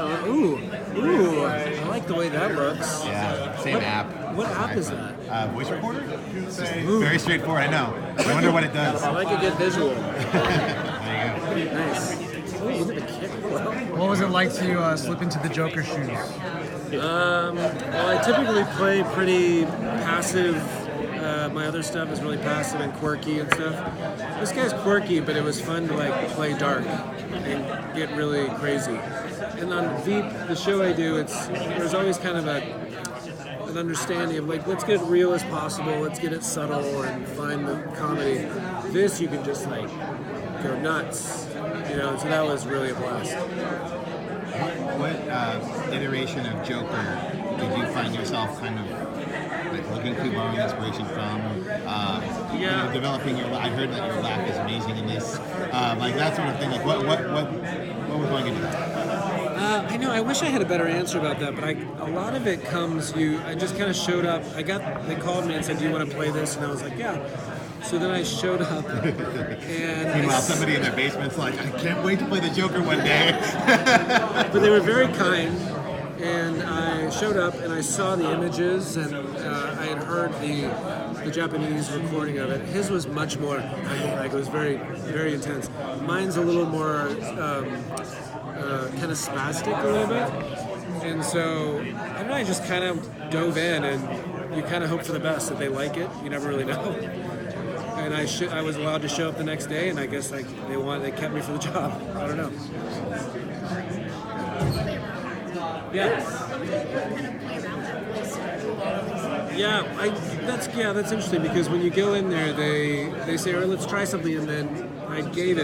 I like the way that looks. Yeah, same app. What app is that? Voice recorder? Very straightforward, I know. I wonder what it does. I like a good visual. There you go. Nice. Ooh, look at the kick. What was it like to slip into the Joker shoes? Well, I typically play pretty passive. My other stuff is really passive and quirky and stuff. This guy's quirky, but it was fun to like play dark and get really crazy. And on Veep, the show I do, there's always kind of an understanding of like, let's get it real as possible, let's get it subtle and find the comedy. This you can just like go nuts, so that was really a blast. What iteration of Joker did you find yourself kind of like looking to borrow inspiration from? Developing your. I heard that your laugh is amazing in this, like that sort of thing. Like what was going into that? I know. I wish I had a better answer about that, but a lot of it comes. I just kind of showed up. They called me and said, "Do you want to play this?" And I was like, "Yeah." So then I showed up, and meanwhile, somebody in their basement's like, "I can't wait to play the Joker one day." But they were very kind, and I showed up and I saw the images, and I had heard the Japanese recording of it. His was much more like it was very, very intense. Mine's a little more kind of spastic a little bit, and so I don't know. I just kind of dove in, and you kind of hope for the best that they like it. You never really know. And I was allowed to show up the next day, and I guess they kept me for the job. I don't know. Yeah. That's interesting because when you go in there, they say, all right, let's try something, and then I did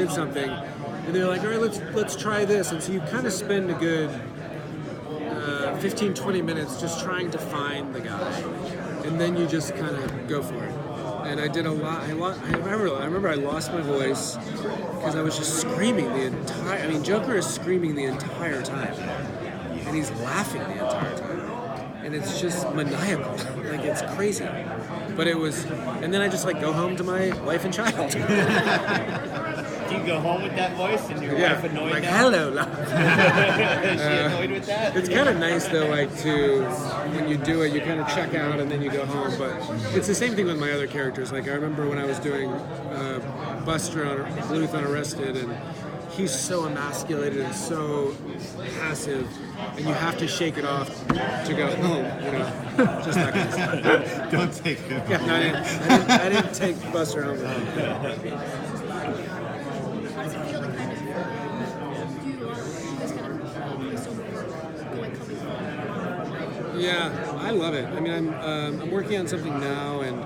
something, and they're like, all right, let's try this, and so you kind of spend a good 15-20 minutes just trying to find the guy, and then you just kind of go for it. And I did a lot. I remember I lost my voice because I was just screaming the entire. I mean, Joker is screaming the entire time, and he's laughing the entire time, and it's just maniacal. Like it's crazy. But it was, and then I just like go home to my wife and child. Do you go home with that voice and your wife annoyed? Like now? hello. Is she annoyed with that? It's kind of nice though, like when you do it, you kind of check out and then you go home. But it's the same thing with my other characters. Like I remember when I was doing Buster on Bluth on Arrested, and he's so emasculated and so passive, and you have to shake it off to go home. Just that kind of stuff. Don't take him. Yeah, no, I didn't take Buster home. Yeah, I love it. I mean, I'm working on something now, and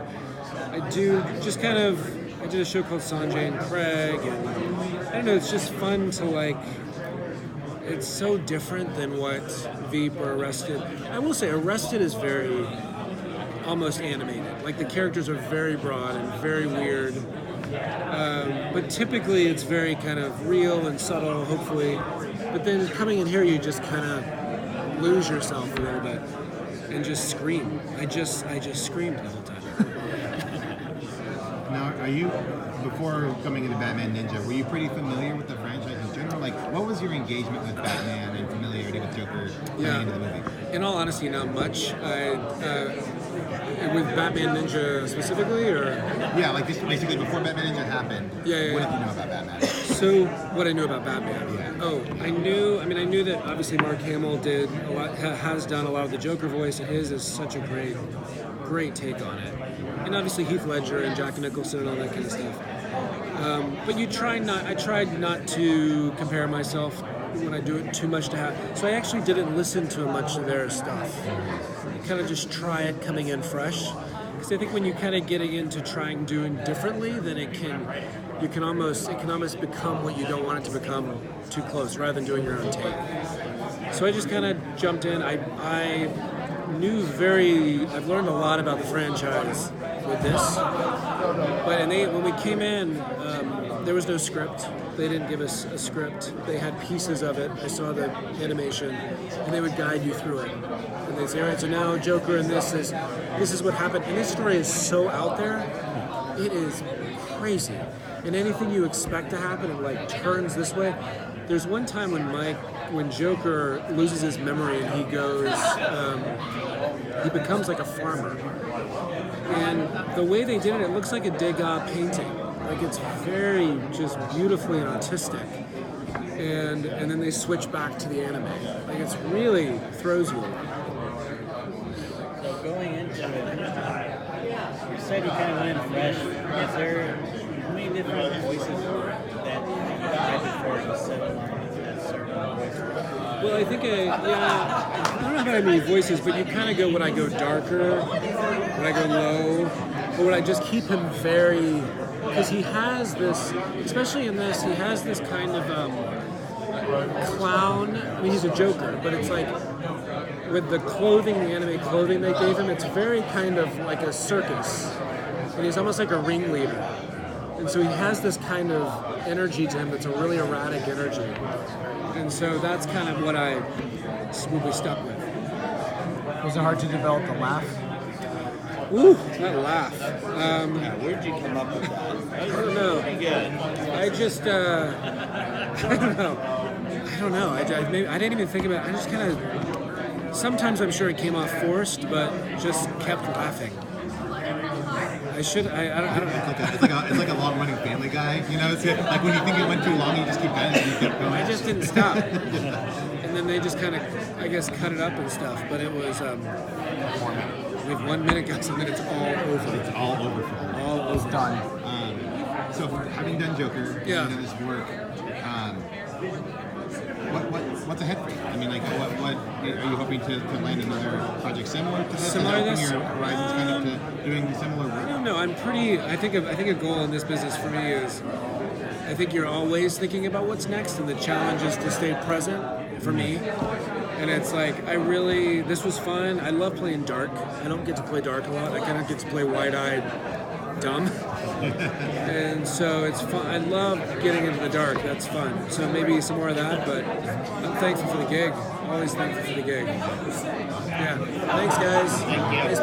I did a show called Sanjay and Craig, and I don't know, it's just fun to like, it's so different than what Veep or Arrested. I will say Arrested is very, almost animated. Like the characters are very broad and very weird, but typically it's very kind of real and subtle, hopefully. But then coming in here, you just kind of lose yourself a little bit and just scream. I just screamed the whole time. Now, before coming into Batman Ninja, were you pretty familiar with the franchise in general? Like, what was your engagement with Batman and familiarity with Joker coming into the movie? In all honesty, not much. With Batman Ninja specifically, or? Yeah, like just basically before Batman Ninja happened, what did you know about Batman? So, what I knew about Batman? Yeah. Oh, I knew that obviously Mark Hamill has done a lot of the Joker voice, and his is such a great take on it. And obviously Heath Ledger and Jack Nicholson and all that kind of stuff. But I tried not to compare myself when I do it too much to have. So I actually didn't listen to much of their stuff. I kind of just try it coming in fresh. Because I think when you kind of getting into trying doing differently, then it can almost become what you don't want it to become too close, rather than doing your own take. So I just kind of jumped in. I've learned a lot about the franchise with this. But when we came in, there was no script. They didn't give us a script. They had pieces of it. I saw the animation, and they would guide you through it. And they'd say, all right, so now Joker, and this is what happened. And this story is so out there, it is crazy. And anything you expect to happen, it like turns this way. there's one time when Joker loses his memory and he goes, he becomes like a farmer. And the way they did it, it looks like a Degas painting. Like it's very just beautifully and artistic. And then they switch back to the anime. Like it's really throws you. So going into it, you said you kind of went in fresh. Is there how many different voices that you tried before you settled on a certain voice? Well, I think I don't know how many voices, but you kind of go, would I go darker? Would I go low? Or would I just keep him very, because he has this, especially in this, he has this kind of clown. I mean, he's a Joker, but it's like, with the clothing, the anime clothing they gave him, it's very kind of like a circus. And he's almost like a ringleader. And so he has this kind of energy to him that's a really erratic energy. And so that's kind of what I will be stuck with. Was it hard to develop the laugh? Ooh, that laugh. Where'd you come up with that? I don't know. Pretty good. I just, I don't know. I didn't even think about it. I just kind of, sometimes I'm sure it came off forced, but just kept laughing. I don't know. It's like a long-running Family Guy. You know, it's like when you think it went too long, you just keep going and you keep going. I just didn't stop. And then they just kind of, I guess, cut it up and stuff. But it was, we have 1 minute, guys, and then it's all over. It's all over for them. All over. Done. So having done Joker, Yeah. having done this work, what's ahead for you? I mean, like, what are you hoping to land another project similar to this? Similar to Open this? your horizons kind of to doing similar I work? don't know. I think a goal in this business for me is, I think you're always thinking about what's next, and the challenge is to stay present for me. And it's like, this was fun. I love playing dark. I don't get to play dark a lot. I kind of get to play wide-eyed dumb. And so it's fun. I love getting into the dark. That's fun. So maybe some more of that, but I'm thankful for the gig. Always thankful for the gig. Yeah. Thanks, guys. Thank you. Nice